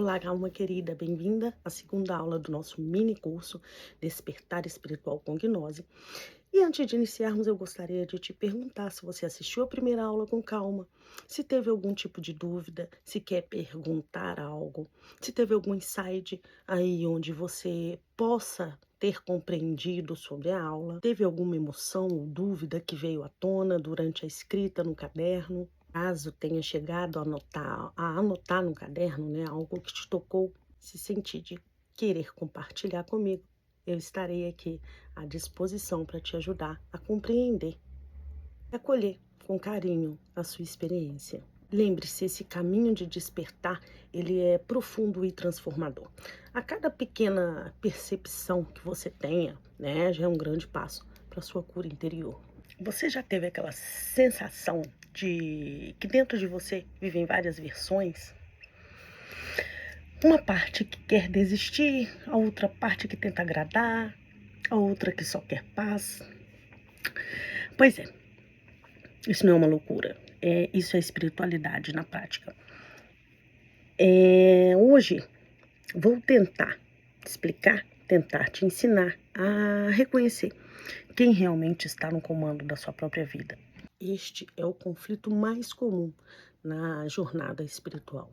Olá, alma querida, bem-vinda à segunda aula do nosso mini curso Despertar Espiritual com Gnose. E antes de iniciarmos, eu gostaria de te perguntar se você assistiu a primeira aula com calma, se teve algum tipo de dúvida, se quer perguntar algo, se teve algum insight aí onde você possa ter compreendido sobre a aula, teve alguma emoção ou dúvida que veio à tona durante a escrita no caderno. Caso tenha chegado a anotar no caderno, né, algo que te tocou, se sentir de querer compartilhar comigo, eu estarei aqui à disposição para te ajudar a compreender e acolher com carinho a sua experiência. Lembre-se, esse caminho de despertar, ele é profundo e transformador. A cada pequena percepção que você tenha, né, já é um grande passo para a sua cura interior. Você já teve aquela sensação de que dentro de você vivem várias versões? Uma parte que quer desistir, a outra parte que tenta agradar, a outra que só quer paz. Pois é, isso não é uma loucura. Isso é espiritualidade na prática. Hoje vou tentar explicar, tentar te ensinar a reconhecer quem realmente está no comando da sua própria vida. Este é o conflito mais comum na jornada espiritual.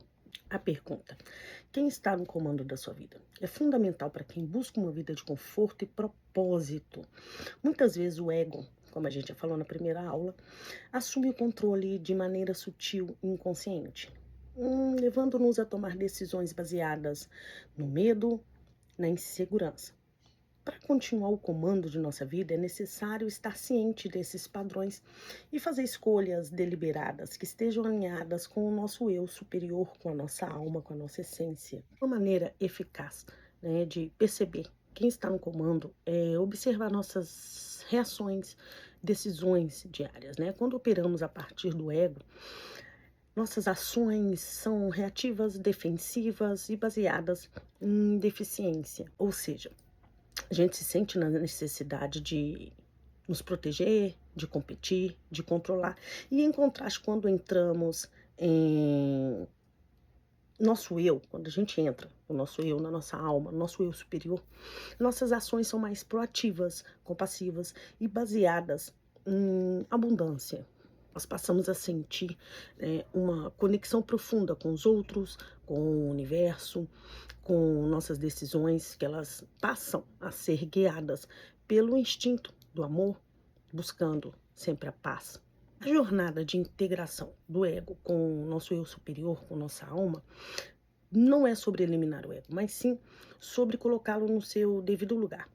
A pergunta: quem está no comando da sua vida? É fundamental para quem busca uma vida de conforto e propósito. Muitas vezes o ego, como a gente já falou na primeira aula, assume o controle de maneira sutil e inconsciente, levando-nos a tomar decisões baseadas no medo, na insegurança. Para continuar o comando de nossa vida, é necessário estar ciente desses padrões e fazer escolhas deliberadas que estejam alinhadas com o nosso eu superior, com a nossa alma, com a nossa essência. Uma maneira eficaz, né, de perceber quem está no comando é observar nossas reações, decisões diárias, né? Quando operamos a partir do ego, nossas ações são reativas, defensivas e baseadas em deficiência, ou seja, a gente se sente na necessidade de nos proteger, de competir, de controlar. E em contraste, quando entramos em nosso eu, quando a gente entra no nosso eu, na nossa alma, no nosso eu superior, nossas ações são mais proativas, compassivas e baseadas em abundância. Nós passamos a sentir uma conexão profunda com os outros, com o universo, com nossas decisões, que elas passam a ser guiadas pelo instinto do amor, buscando sempre a paz. A jornada de integração do ego com o nosso eu superior, com nossa alma, não é sobre eliminar o ego, mas sim sobre colocá-lo no seu devido lugar.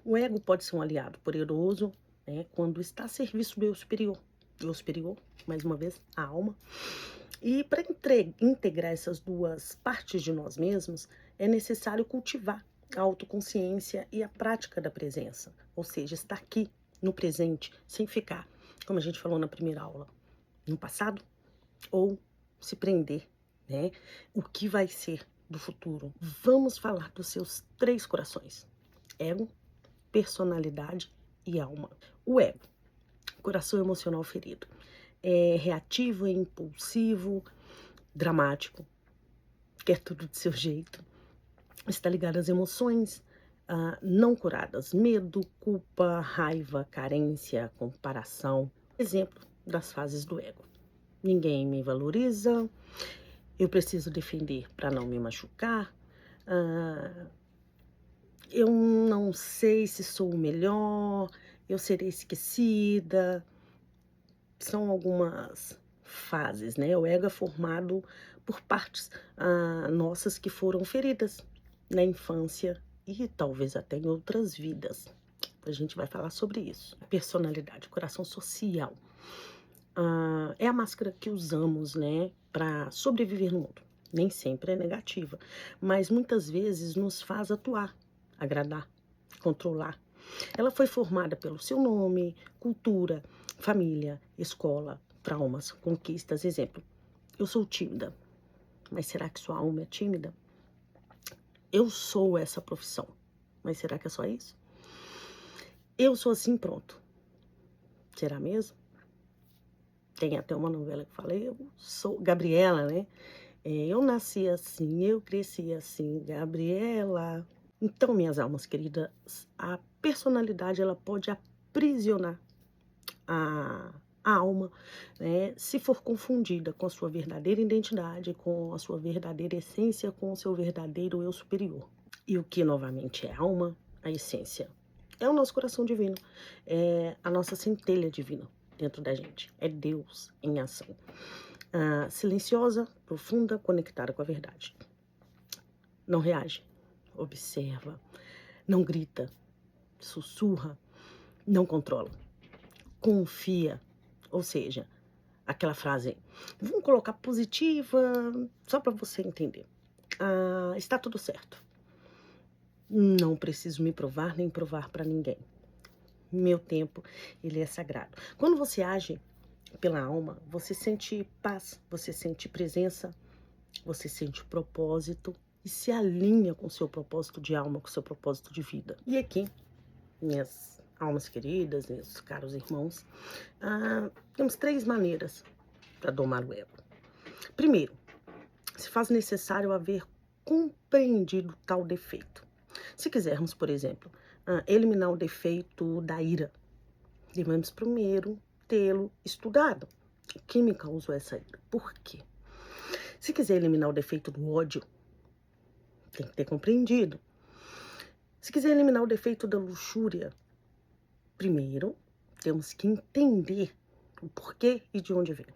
O ego pode ser um aliado poderoso, né, quando está a serviço do eu superior. O eu superior, mais uma vez, a alma. E para integrar essas duas partes de nós mesmos, é necessário cultivar a autoconsciência e a prática da presença. Ou seja, estar aqui, no presente, sem ficar, como a gente falou na primeira aula, no passado ou se prender, né? O que vai ser do futuro? Vamos falar dos seus três corações: ego, personalidade e alma. O ego, coração emocional ferido, é reativo, é impulsivo, dramático, quer tudo do seu jeito, está ligado às emoções não curadas, medo, culpa, raiva, carência, comparação. Exemplo das fases do ego: ninguém me valoriza, eu preciso defender para não me machucar, eu não sei se sou o melhor, eu serei esquecida. São algumas fases, né? O ego é formado por partes nossas que foram feridas na infância e talvez até em outras vidas. A gente vai falar sobre isso. Personalidade, coração social. É a máscara que usamos, né, para sobreviver no mundo. Nem sempre é negativa, mas muitas vezes nos faz atuar, agradar, controlar. Ela foi formada pelo seu nome, cultura, família, escola, traumas, conquistas. Exemplo: eu sou tímida, mas será que sua alma é tímida? Eu sou essa profissão, mas será que é só isso? Eu sou assim, pronto. Será mesmo? Tem até uma novela que fala: eu sou Gabriela, né? Eu nasci assim, eu cresci assim, Gabriela. Então, minhas almas queridas, a personalidade ela pode aprisionar a, a alma, né, se for confundida com a sua verdadeira identidade, com a sua verdadeira essência, com o seu verdadeiro eu superior. E o que novamente é alma? A essência. É o nosso coração divino, é a nossa centelha divina dentro da gente, é Deus em ação. Silenciosa, profunda, conectada com a verdade. Não reage, observa, não grita, sussurra, não controla, confia. Ou seja, aquela frase, vamos colocar positiva, só para você entender. Está tudo certo. Não preciso me provar nem provar para ninguém. Meu tempo, ele é sagrado. Quando você age pela alma, você sente paz, você sente presença, você sente propósito e se alinha com o seu propósito de alma, com o seu propósito de vida. E aqui, minhas almas queridas, meus caros irmãos, temos 3 maneiras para domar o ego. Primeiro, se faz necessário haver compreendido tal defeito. Se quisermos, por exemplo, eliminar o defeito da ira, devemos primeiro tê-lo estudado. O que me causou essa ira? Por quê? Se quiser eliminar o defeito do ódio, tem que ter compreendido. Se quiser eliminar o defeito da luxúria, primeiro temos que entender o porquê e de onde vem.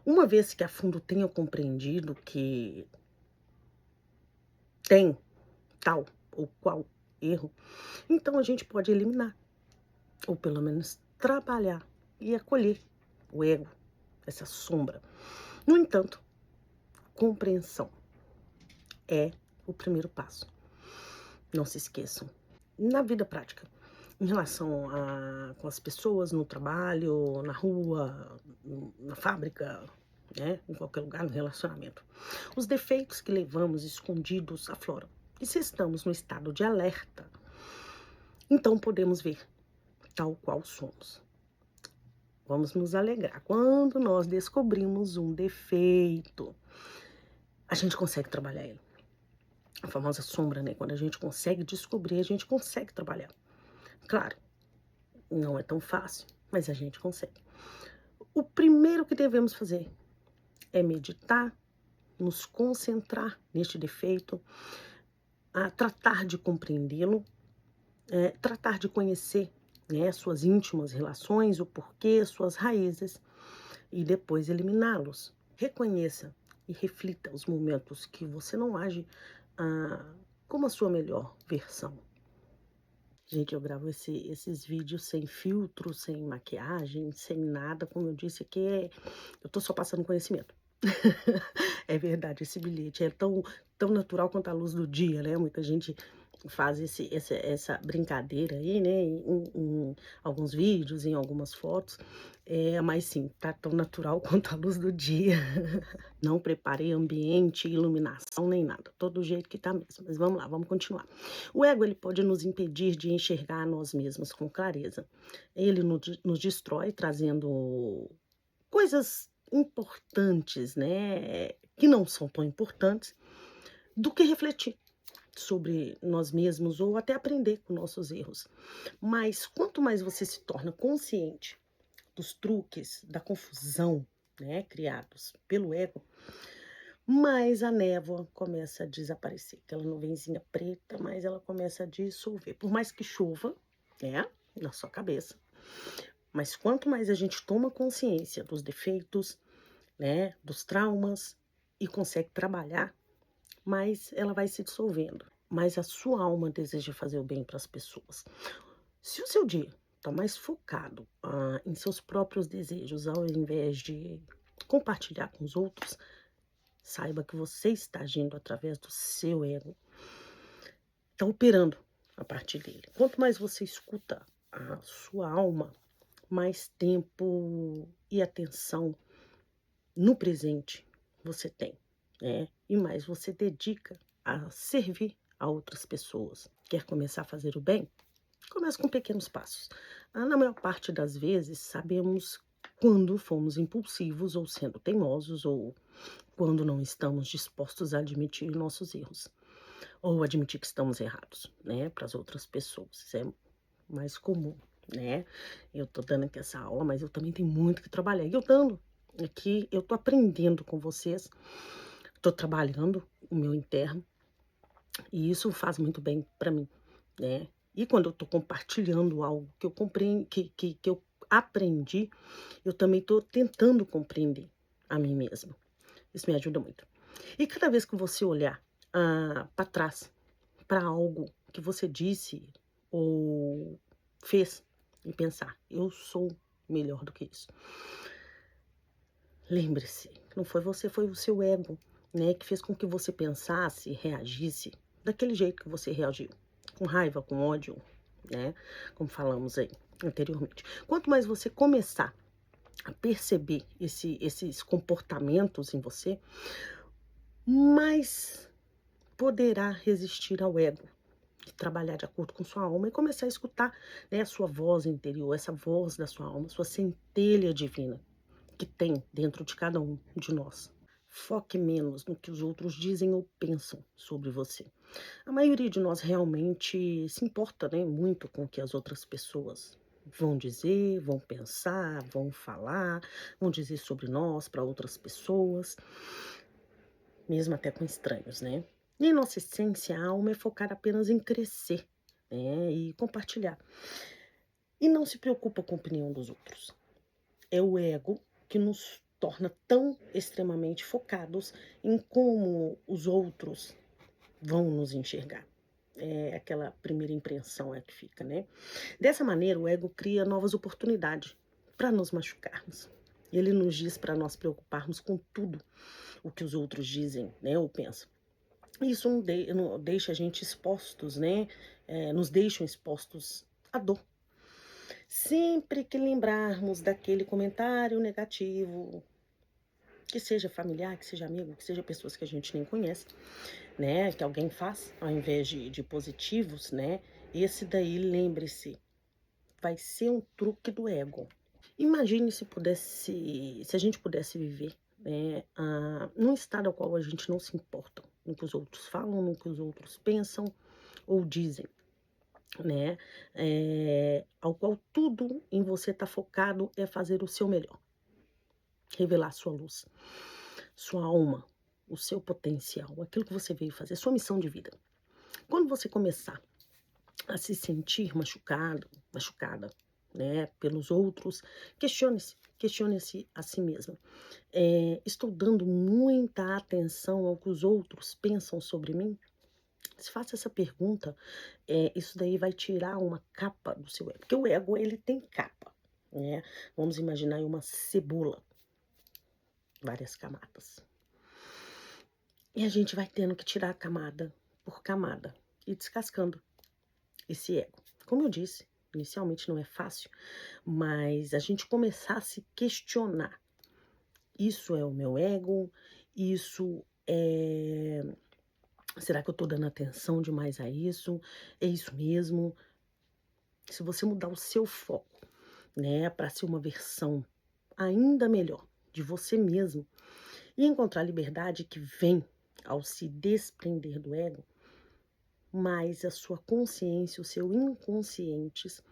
Uma vez que a fundo tenha compreendido que tem tal ou qual erro, então a gente pode eliminar, ou pelo menos trabalhar e acolher o ego, essa sombra. No entanto, compreensão é o primeiro passo. Não se esqueçam. Na vida prática, em relação com as pessoas no trabalho, na rua, na fábrica, né, em qualquer lugar, no relacionamento, os defeitos que levamos escondidos afloram. E se estamos no estado de alerta, então podemos ver tal qual somos. Vamos nos alegrar. Quando nós descobrimos um defeito, a gente consegue trabalhar ele. A famosa sombra, né? Quando a gente consegue descobrir, a gente consegue trabalhar. Claro, não é tão fácil, mas a gente consegue. O primeiro que devemos fazer é meditar, nos concentrar neste defeito, tratar de compreendê-lo, tratar de conhecer, né, suas íntimas relações, o porquê, suas raízes, e depois eliminá-los. Reconheça e reflita os momentos que você não age como a sua melhor versão. Gente, eu gravo esses vídeos sem filtro, sem maquiagem, sem nada. Como eu disse aqui, eu tô só passando conhecimento. É verdade, esse bilhete é tão natural quanto a luz do dia, né? Muita gente faz essa brincadeira aí, né? Em alguns vídeos, em algumas fotos. Mas sim, tá tão natural quanto a luz do dia. Não preparei ambiente, iluminação, nem nada. Todo jeito que tá mesmo. Mas vamos lá, vamos continuar. O ego, ele pode nos impedir de enxergar nós mesmos com clareza. Ele nos destrói, trazendo coisas importantes, né, que não são tão importantes, do que refletir sobre nós mesmos ou até aprender com nossos erros. Mas quanto mais você se torna consciente dos truques, da confusão, né, criados pelo ego, mais a névoa começa a desaparecer. Aquela nuvenzinha preta, mas ela começa a dissolver. Por mais que chova, né, na sua cabeça, mas quanto mais a gente toma consciência dos defeitos, né, dos traumas e consegue trabalhar, mais ela vai se dissolvendo. Mas a sua alma deseja fazer o bem para as pessoas. Se o seu dia está mais focado em seus próprios desejos, ao invés de compartilhar com os outros, saiba que você está agindo através do seu ego. Está operando a partir dele. Quanto mais você escuta a sua alma, mais tempo e atenção no presente você tem, né? E mais você dedica a servir a outras pessoas. Quer começar a fazer o bem? Comece com pequenos passos. Na maior parte das vezes, sabemos quando fomos impulsivos ou sendo teimosos ou quando não estamos dispostos a admitir nossos erros, ou admitir que estamos errados, né, para as outras pessoas. Isso é mais comum, né. Eu tô dando aqui essa aula, mas eu também tenho muito que trabalhar. E eu dando aqui, eu tô aprendendo com vocês, tô trabalhando o meu interno, e isso faz muito bem para mim, né. E quando eu tô compartilhando algo que eu compreen que eu aprendi, eu também tô tentando compreender a mim mesma. Isso me ajuda muito. E cada vez que você olhar, para trás, para algo que você disse ou fez e pensar: "Eu sou melhor do que isso". Lembre-se, não foi você, foi o seu ego, né, que fez com que você pensasse, reagisse daquele jeito que você reagiu, com raiva, com ódio, né, como falamos aí anteriormente. Quanto mais você começar a perceber esses comportamentos em você, mais poderá resistir ao ego, de trabalhar de acordo com sua alma e começar a escutar, né, a sua voz interior, essa voz da sua alma, sua centelha divina que tem dentro de cada um de nós. Foque menos no que os outros dizem ou pensam sobre você. A maioria de nós realmente se importa, né, muito com o que as outras pessoas vão dizer, vão pensar, vão falar, vão dizer sobre nós para outras pessoas, mesmo até com estranhos, né? E em nossa essência, a alma é focar apenas em crescer, né, e compartilhar. E não se preocupa com a opinião dos outros. É o ego que nos torna tão extremamente focados em como os outros vão nos enxergar. É aquela primeira impressão é que fica, né? Dessa maneira, o ego cria novas oportunidades para nos machucarmos. Ele nos diz para nós preocuparmos com tudo o que os outros dizem, né, ou pensam. Isso não deixa a gente expostos, né? Nos deixam expostos à dor. Sempre que lembrarmos daquele comentário negativo, que seja familiar, que seja amigo, que seja pessoas que a gente nem conhece, né, que alguém faz, ao invés de positivos, né, esse daí, lembre-se, vai ser um truque do ego. Imagine se a gente pudesse viver, né, num estado ao qual a gente não se importa no que os outros falam, no que os outros pensam ou dizem, né, ao qual tudo em você está focado é fazer o seu melhor, revelar sua luz, sua alma, o seu potencial, aquilo que você veio fazer, sua missão de vida. Quando você começar a se sentir machucado, machucada, né, pelos outros, questione-se a si mesma. Estou dando muita atenção ao que os outros pensam sobre mim? Se faça essa pergunta, isso daí vai tirar uma capa do seu ego, porque o ego ele tem capa, né? Vamos imaginar aí uma cebola, várias camadas. E a gente vai tendo que tirar camada por camada e descascando esse ego. Como eu disse, inicialmente não é fácil, mas a gente começar a se questionar. Isso é o meu ego? Isso é. Será que eu tô dando atenção demais a isso? É isso mesmo? Se você mudar o seu foco, né, para ser uma versão ainda melhor de você mesmo e encontrar a liberdade que vem ao se desprender do ego, mas a sua consciência, o seu inconscientes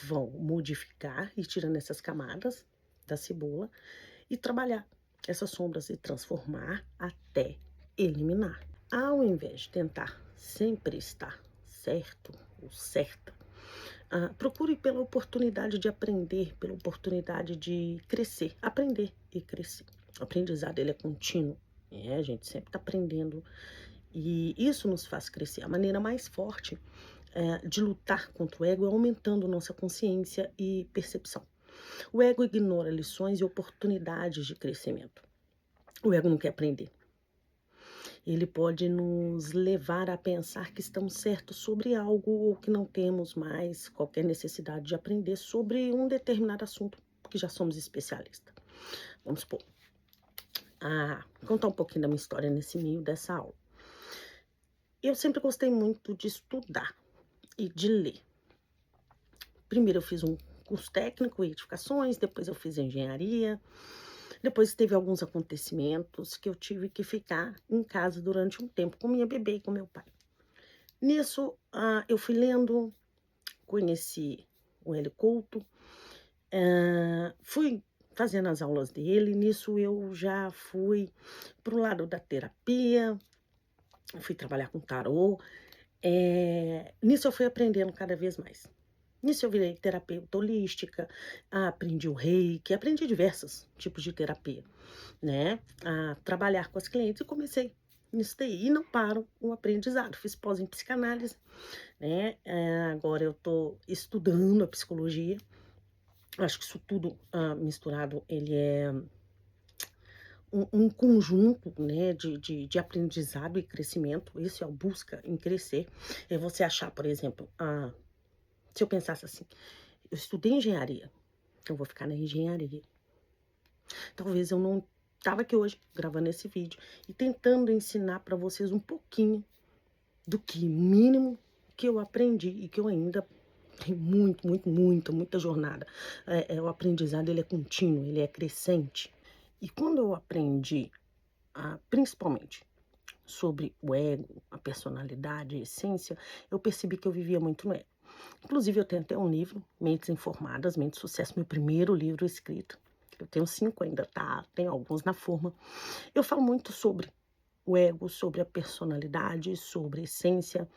vão modificar e tirando essas camadas da cebola e trabalhar essas sombras e transformar até eliminar. Ao invés de tentar sempre estar certo ou certa, procure pela oportunidade de aprender, pela oportunidade de crescer, aprender e crescer. O aprendizado ele é contínuo, né? A gente sempre está aprendendo e isso nos faz crescer. A maneira mais forte de lutar contra o ego é aumentando nossa consciência e percepção. O ego ignora lições e oportunidades de crescimento. O ego não quer aprender. Ele pode nos levar a pensar que estamos certos sobre algo ou que não temos mais qualquer necessidade de aprender sobre um determinado assunto, porque já somos especialistas. Vamos supor. Contar um pouquinho da minha história nesse meio dessa aula. Eu sempre gostei muito de estudar e de ler. Primeiro eu fiz um curso técnico em edificações, depois eu fiz engenharia, Depois teve alguns acontecimentos que eu tive que ficar em casa durante um tempo com minha bebê e com meu pai. Nisso, eu fui lendo, conheci o Hélio Couto, fui fazendo as aulas dele. Nisso eu já fui para o lado da terapia, fui trabalhar com tarô. Nisso eu fui aprendendo cada vez mais. Nisso eu virei terapeuta holística, aprendi o reiki, aprendi diversos tipos de terapia, né? A trabalhar com as clientes e comecei nisso daí. E não paro o aprendizado. Fiz pós em psicanálise, né? Agora eu tô estudando a psicologia. Acho que isso tudo misturado, ele é um conjunto, né, de aprendizado e crescimento. Isso é o busca em crescer. É você achar, por exemplo, se eu pensasse assim, eu estudei engenharia, eu vou ficar na engenharia. Talvez eu não estava aqui hoje gravando esse vídeo e tentando ensinar para vocês um pouquinho do que mínimo que eu aprendi e que eu ainda tenho muita jornada. O aprendizado, ele é contínuo, ele é crescente. E quando eu aprendi, principalmente sobre o ego, a personalidade, a essência, eu percebi que eu vivia muito no ego. Inclusive, eu tenho até um livro, Mentes Informadas, Mente de Sucesso, meu primeiro livro escrito. Eu tenho 5 ainda, tá? Tem alguns na forma. Eu falo muito sobre o ego, sobre a personalidade, sobre a essência.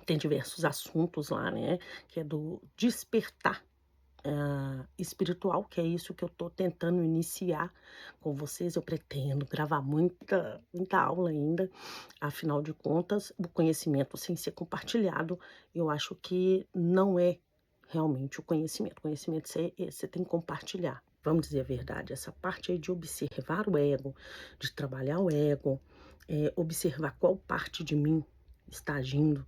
Tem diversos assuntos lá, né? Que é do despertar espiritual, que é isso que eu tô tentando iniciar com vocês. Eu pretendo gravar muita aula ainda. Afinal de contas, o conhecimento sem ser compartilhado, eu acho que não é realmente o conhecimento. O conhecimento você tem que compartilhar. Vamos dizer a verdade, essa parte aí de observar o ego, de trabalhar o ego, observar qual parte de mim está agindo,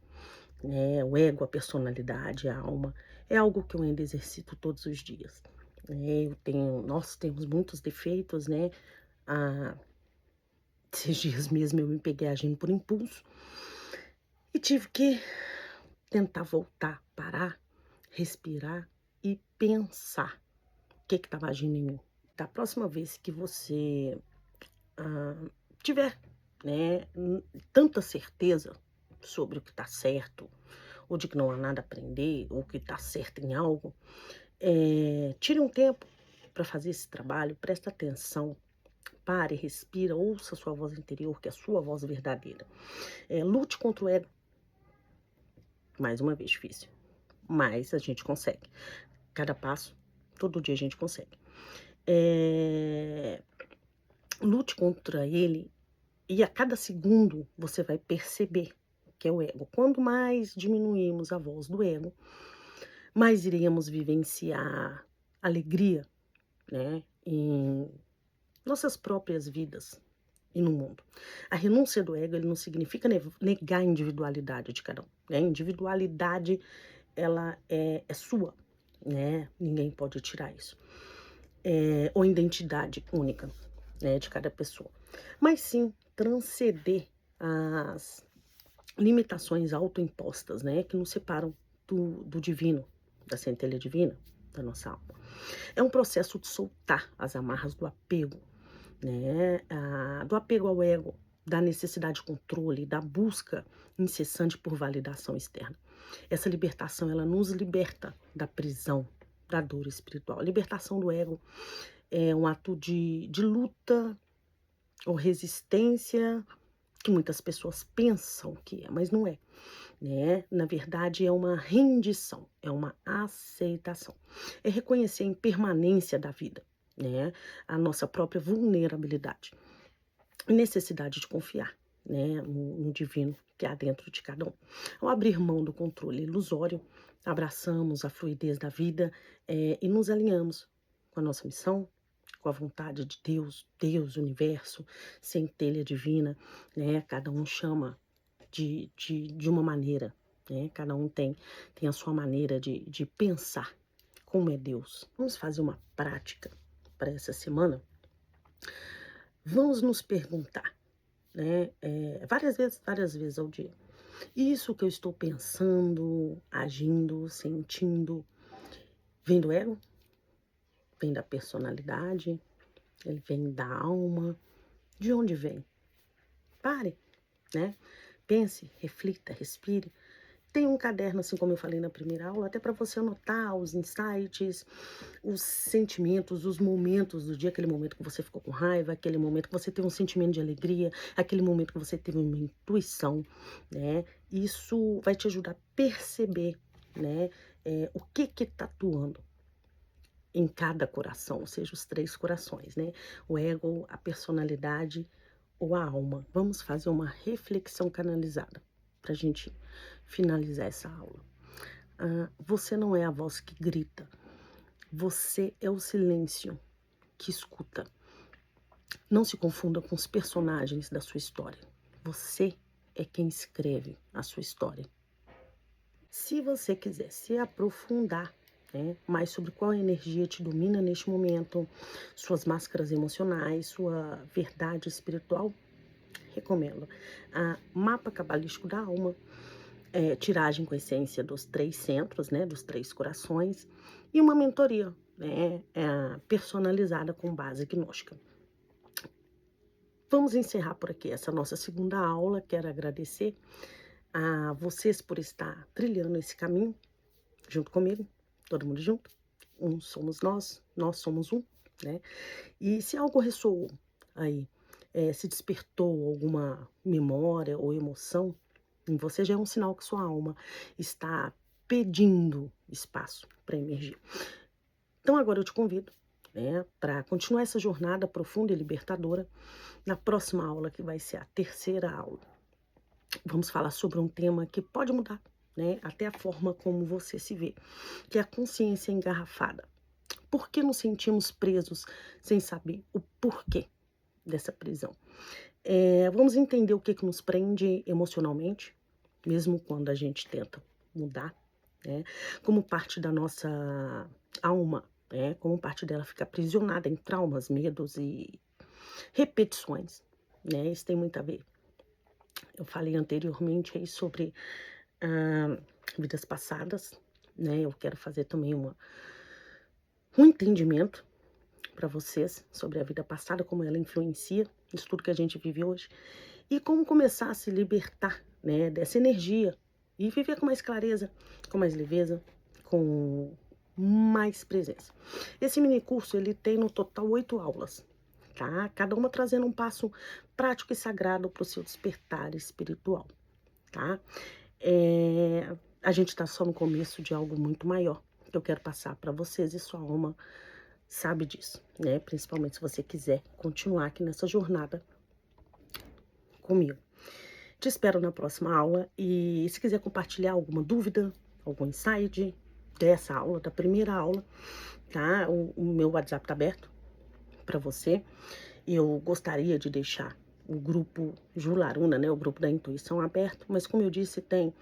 né? O ego, a personalidade, a alma, é algo que eu ainda exercito todos os dias. Nós temos muitos defeitos, né? Esses dias mesmo eu me peguei agindo por impulso e tive que tentar voltar, parar, respirar e pensar o que estava agindo em mim. Da próxima vez que você tiver, né, tanta certeza sobre o que está certo, ou de que não há nada a aprender, ou que está certo em algo, tire um tempo para fazer esse trabalho, presta atenção, pare, respira, ouça a sua voz interior, que é a sua voz verdadeira. Lute contra o ego. Mais uma vez, difícil, mas a gente consegue. Cada passo, todo dia a gente consegue. Lute contra ele e a cada segundo você vai perceber que é o ego. Quando mais diminuímos a voz do ego, mais iremos vivenciar alegria, né, em nossas próprias vidas e no mundo. A renúncia do ego, ele não significa negar a individualidade de cada um, né? A individualidade, ela é sua, né? Ninguém pode tirar isso. Ou identidade única, né, de cada pessoa. Mas sim transcender as limitações autoimpostas, né, que nos separam do divino, da centelha divina da nossa alma. É um processo de soltar as amarras do apego, né, do apego ao ego, da necessidade de controle, da busca incessante por validação externa. Essa libertação, ela nos liberta da prisão, da dor espiritual. A libertação do ego é um ato de luta ou resistência que muitas pessoas pensam que é, mas não é, né? Na verdade, é uma rendição, é uma aceitação. É reconhecer a impermanência da vida, né? A nossa própria vulnerabilidade, necessidade de confiar, né, no divino que há dentro de cada um. Ao abrir mão do controle ilusório, abraçamos a fluidez da vida e nos alinhamos com a nossa missão, com a vontade de Deus, universo, centelha divina, né? Cada um chama de uma maneira, né? Cada um tem a sua maneira de pensar como é Deus. Vamos fazer uma prática para essa semana? Vamos nos perguntar, né? Várias vezes ao dia. Isso que eu estou pensando, agindo, sentindo, vem do ego? Vem da personalidade? Ele vem da alma. De onde vem? Pare, né? Pense, reflita, respire. Tem um caderno, assim como eu falei na primeira aula, até para você anotar os insights, os sentimentos, os momentos do dia, aquele momento que você ficou com raiva, aquele momento que você teve um sentimento de alegria, aquele momento que você teve uma intuição, né? Isso vai te ajudar a perceber, né? O que tá atuando em cada coração, ou seja, os 3 corações, né? O ego, a personalidade ou a alma. Vamos fazer uma reflexão canalizada para a gente finalizar essa aula. Você não é a voz que grita, você é o silêncio que escuta. Não se confunda com os personagens da sua história. Você é quem escreve a sua história. Se você quiser se aprofundar, né, mais sobre qual energia te domina neste momento, suas máscaras emocionais, sua verdade espiritual, recomendo a Mapa Cabalístico da Alma, tiragem com essência dos 3 centros, né, dos 3 corações, e uma mentoria, né, personalizada com base gnóstica. Vamos encerrar por aqui essa nossa segunda aula. Quero agradecer a vocês por estar trilhando esse caminho junto comigo, todo mundo junto. Um somos nós somos um, né? E se algo ressoou aí, se despertou alguma memória ou emoção em você, já é um sinal que sua alma está pedindo espaço para emergir. Então agora eu te convido, né, para continuar essa jornada profunda e libertadora na próxima aula, que vai ser a terceira aula. Vamos falar sobre um tema que pode mudar, né, até a forma como você se vê, que é a consciência engarrafada. Por que nos sentimos presos sem saber o porquê dessa prisão? Vamos entender o que nos prende emocionalmente, mesmo quando a gente tenta mudar, né? Como parte da nossa alma, né? Como parte dela fica aprisionada em traumas, medos e repetições, né? Isso tem muito a ver. Eu falei anteriormente aí sobre vidas passadas, né? Eu quero fazer também um entendimento para vocês sobre a vida passada, como ela influencia isso tudo que a gente vive hoje e como começar a se libertar, né, dessa energia e viver com mais clareza, com mais leveza, com mais presença. Esse mini curso ele tem no total 8 aulas, tá? Cada uma trazendo um passo prático e sagrado para o seu despertar espiritual, tá? A gente está só no começo de algo muito maior que eu quero passar para vocês e sua alma sabe disso, né? Principalmente se você quiser continuar aqui nessa jornada comigo. Te espero na próxima aula e se quiser compartilhar alguma dúvida, algum insight dessa aula, da primeira aula, tá? O meu WhatsApp tá aberto para você. Eu gostaria de deixar o grupo Jularuna, né, o grupo da intuição aberto, mas como eu disse, tem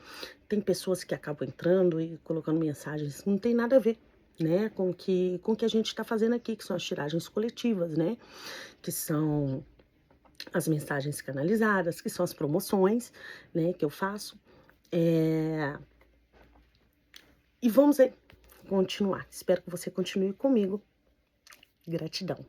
pessoas que acabam entrando e colocando mensagens, não tem nada a ver, né, com o que a gente está fazendo aqui, que são as tiragens coletivas, né, que são as mensagens canalizadas, que são as promoções, né, que eu faço. E vamos aí continuar. Espero que você continue comigo. Gratidão.